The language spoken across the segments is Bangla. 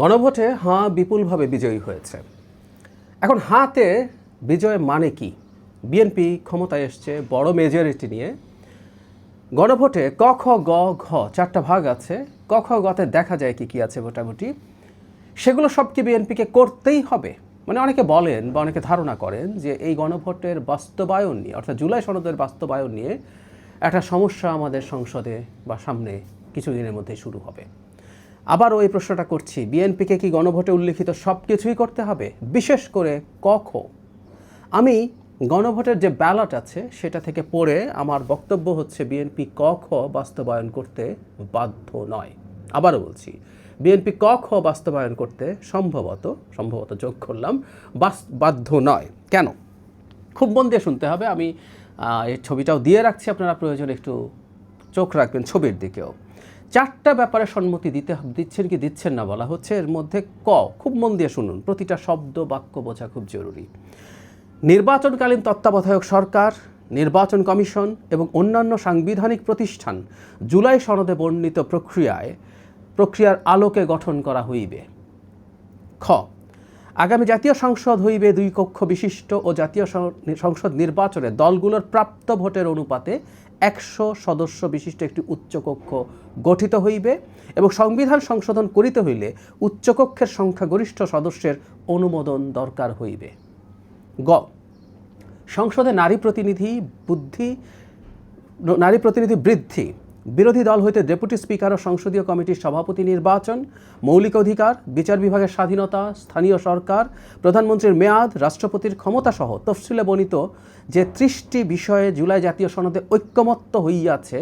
গণভোটে হাঁ বিপুলভাবে বিজয়ী হয়েছে। এখন হাতে বিজয় মানে কি? বিএনপি ক্ষমতায় এসছে বড় মেজরিটি নিয়ে। গণভোটে ক খ গ ঘ চারটা ভাগ আছে। ক খ গতে দেখা যায় কি কি আছে মোটামুটি, সেগুলো সব কি বিএনপিকে করতেই হবে? মানে অনেকে বলেন বা অনেকে ধারণা করেন যে এই গণভোটের বাস্তবায়ন নিয়ে, অর্থাৎ জুলাই সনদের বাস্তবায়ন নিয়ে একটা সমস্যা আমাদের সংসদে বা সামনে কিছুদিনের মধ্যে শুরু হবে। আবারও এই প্রশ্নটা করছি, বিএনপিকে কি গণভোটে উল্লিখিত সব কিছুই করতে হবে, বিশেষ করে ক খ? আমি গণভোটের যে ব্যালট আছে সেটা থেকে পড়ে আমার বক্তব্য হচ্ছে বিএনপি ক খ বাস্তবায়ন করতে বাধ্য নয়। আবারও বলছি, বিএনপি ক খ বাস্তবায়ন করতে সম্ভবত যোগ করলাম বাধ্য নয়। কেন? খুব মন দিয়ে শুনতে হবে। আমি এই ছবিটাও দিয়ে রাখছি, আপনারা প্রয়োজন একটু চোখ রাখবেন ছবির দিকেও। চারটা ব্যাপারে সম্মতি দিচ্ছেন কি দিচ্ছেন না বলা হচ্ছে। এর মধ্যে ক, খুব মন দিয়ে শুনুন, প্রতিটা শব্দ বাক্য বোঝা খুব জরুরি। নির্বাচনকালীন তত্ত্বাবধায়ক সরকার, নির্বাচন কমিশন এবং অন্যান্য সাংবিধানিক প্রতিষ্ঠান জুলাই সনদে বর্ণিত প্রক্রিয়ার আলোকে গঠন করা হইবে। খ, আগামী জাতীয় সংসদ হইবে 2 কক্ষ বিশিষ্ট ও জাতীয় সংসদ নির্বাচনে দলগুলোর প্রাপ্ত ভোটের অনুপাতে 100 সদস্য বিশিষ্ট একটি উচ্চকক্ষ গঠিত হইবে এবং সংবিধান সংশোধন করিতে হইলে উচ্চকক্ষের সংখ্যাগরিষ্ঠ সদস্যের অনুমোদন দরকার হইবে। গ, সংসদে নারী প্রতিনিধি বৃদ্ধি, বিরোধী দল হইতে ডেপুটি স্পিকার ও সংসদীয় কমিটির সভাপতি নির্বাচন, মৌলিক অধিকার, বিচার বিভাগের স্বাধীনতা, স্থানীয় সরকার, প্রধানমন্ত্রীর মেয়াদ, রাষ্ট্রপতির ক্ষমতাসহ তফসিলে বর্ণিত যে 30টি বিষয়ে জুলাই জাতীয় সনদে ঐক্যমত্য হইয়াছে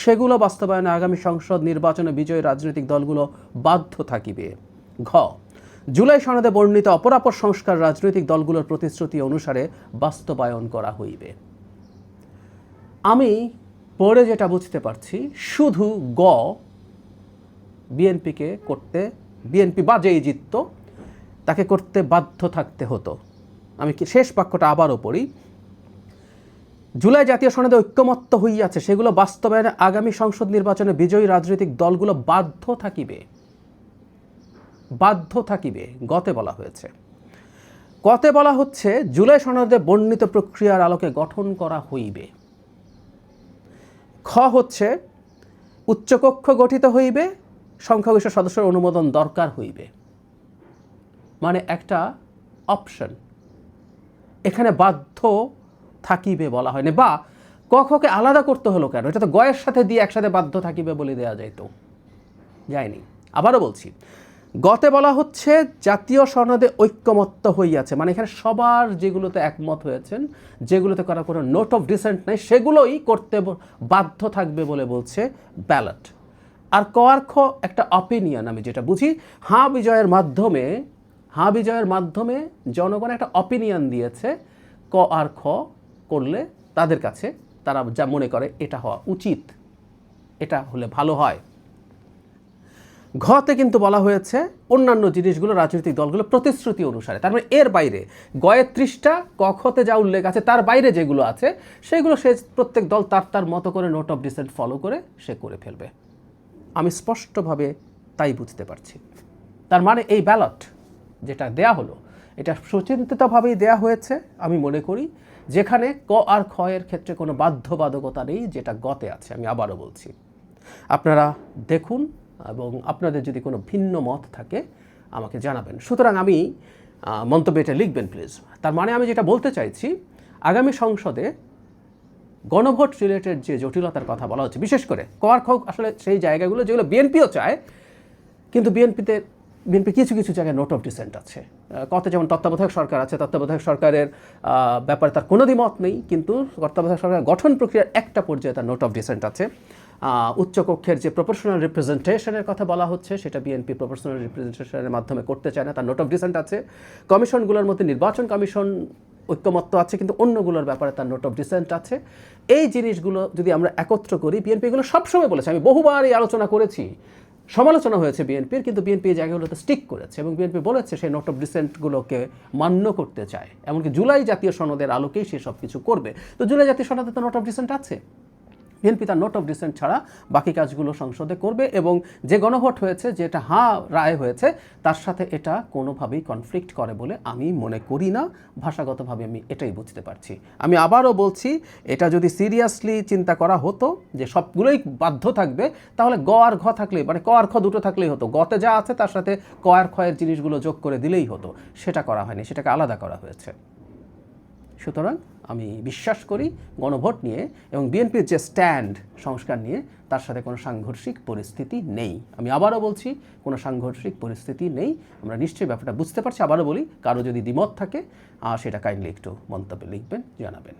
সেগুলো বাস্তবায়নে আগামী সংসদ নির্বাচনে বিজয়ী রাজনৈতিক দলগুলো বাধ্য থাকিবে। ঘ, জুলাই সনদে বর্ণিত অপরাপর সংস্কার রাজনৈতিক দলগুলোর প্রতিশ্রুতি অনুসারে বাস্তবায়ন করা হইবে। আমি পরে যেটা বুঝতে পারছি, শুধু গ বিএনপিকে করতে, বিএনপি বা যেই জিতত তাকে করতে বাধ্য থাকতে হতো। আমি শেষ বাক্যটা আবারও পড়ি, জুলাই জাতীয় সনদে ঐক্যমত্য হইয়াছে সেগুলো বাস্তবায়নে আগামী সংসদ নির্বাচনে বিজয়ী রাজনৈতিক দলগুলো বাধ্য থাকিবে। গতে বলা হয়েছে। কতে বলা হচ্ছে জুলাই সনদে বর্ণিত প্রক্রিয়ার আলোকে গঠন করা হইবে। খ হচ্ছে উচ্চকক্ষ গঠিত হইবে, সংখ্যাগরিষ্ঠ সদস্যের অনুমোদন দরকার হইবে। মানে একটা অপশন, এখানে বাধ্য থাকিবে বলা হয়নি। বা ক খকে আলাদা করতে হলো কেন? এটা তো গয়ের সাথে দিয়ে একসাথে বাধ্য থাকিবে বলে দেওয়া যাইতো, যায়নি। আবারও বলছি, গতে বলা হচ্ছে জাতীয় সনদে ঐক্যমত্য হইয়াছে, মানে এখানে সবার যেগুলোতে একমত হয়েছেন, যেগুলোতে করার কোনো নোট অফ ডিসেন্ট নেই, সেগুলোই করতে বাধ্য থাকবে বলে বলছে ব্যালট। আর ক আর খ একটা অপিনিয়ন, আমি যেটা বুঝি। হাঁ বিজয়ের মাধ্যমে জনগণ একটা অপিনিয়ন দিয়েছে, ক আর খ করলে তাদের কাছে তারা যা মনে করে এটা হওয়া উচিত, এটা হলে ভালো হয়। ঘতে কিন্তু বলা হয়েছে অন্যান্য জিনিসগুলো রাজনৈতিক দলগুলো প্রতিশ্রুতি অনুসারে, তার মানে এর বাইরে গয়ের 30টা, কখতে যা উল্লেখ আছে তার বাইরে যেগুলো আছে সেগুলো সে প্রত্যেক দল তার মতো করে নোট অফ ডিসেন্ট ফলো করে সে করে ফেলবে। আমি স্পষ্টভাবে তাই বুঝতে পারছি। তার মানে এই ব্যালট যেটা দেয়া হলো এটা সুচিন্তিতভাবেই দেয়া হয়েছে আমি মনে করি, যেখানে ক আর খ এর ক্ষেত্রে কোনো বাধ্যবাধকতা নেই, যেটা গতে আছে। আমি আবারও বলছি, আপনারা দেখুন এবং আপনাদের যদি কোনো ভিন্ন মত থাকে আমাকে জানাবেন। সুতরাং আমি মন্তব্যে এটা লিখবেন প্লিজ। তার মানে আমি যেটা বলতে চাইছি, আগামী সংসদে গণভোট রিলেটেড যে জটিলতার কথা বলা হচ্ছে, বিশেষ করে ক আর খ আসলে সেই জায়গাগুলো যেগুলো বিএনপিও চায়, কিন্তু বিএনপি কিছু জায়গায় নোট অফ ডিসেন্ট আছে। কত যেমন তত্ত্বাবধায়ক সরকার আছে, তত্ত্বাবধায়ক সরকারের ব্যাপারে তার কোনো দ্বিমত নেই, কিন্তু তত্ত্বাবধায়ক সরকার গঠন প্রক্রিয়ার একটা পর্যায়ে তার নোট অফ ডিসেন্ট আছে। উচ্চকক্ষের যে প্রপোর্শনাল রিপ্রেজেন্টেশনের কথা বলা হচ্ছে সেটা বিএনপি প্রপোর্শনাল রিপ্রেজেন্টেশনের মাধ্যমে করতে চায় না, তার নোট অফ ডিসেন্ট আছে। কমিশনগুলোর মধ্যে নির্বাচন কমিশন ঐক্যমত্য আছে, কিন্তু অন্যগুলোর ব্যাপারে তার নোট অফ ডিসেন্ট আছে। এই জিনিসগুলো যদি আমরা একত্র করি, বিএনপি এগুলো সবসময় বলেছে, আমি বহুবার এই আলোচনা করেছি, সমালোচনা হয়েছে বিএনপির, কিন্তু বিএনপি এই জায়গাগুলোতে স্টিক করেছে এবং বিএনপি বলেছে সেই নোট অফ ডিসেন্টগুলোকে মান্য করতে চায়, এমনকি জুলাই জাতীয় সনদের আলোকেই সে সব কিছু করবে। তো জুলাই জাতীয় সনদে তো নোট অফ ডিসেন্ট আছে, বিএনপি তার নোট অফ ডিসেন্ট ছাড়া বাকি কাজগুলো সংসদে করবে এবং যে গণভোট হয়েছে, যেটা হ্যাঁ রায় হয়েছে, তার সাথে এটা কোনোভাবেই কনফ্লিক্ট করে বলে আমি মনে করি না। ভাষাগতভাবে আমি এটাই বুঝতে পারছি। আমি আবারও বলছি, এটা যদি সিরিয়াসলি চিন্তা করা হতো যে সবগুলোই বাধ্য থাকবে, তাহলে গ আর ঘ থাকলেই, মানে ক আর খ দুটো থাকলেই হতো, গতে যা আছে তার সাথে ক আর খয়ের জিনিসগুলো যোগ করে দিলেই হতো। সেটা করা হয়নি, সেটাকে আলাদা করা হয়েছে। সুতরাং আমি বিশ্বাস করি গণভোট নিয়ে এবং বিএনপির যে স্ট্যান্ড সংস্কার নিয়ে, তার সাথে কোনো সাংঘর্ষিক পরিস্থিতি নেই। আমি আবারও বলছি, কোনো সাংঘর্ষিক পরিস্থিতি নেই। আমরা নিশ্চয়ই ব্যাপারটা বুঝতে পারছি। আবারও বলি, কারো যদি দ্বিমত থাকে সেটা কাইন্ডলি একটু মন্তব্যে লিখবেন, জানাবেন।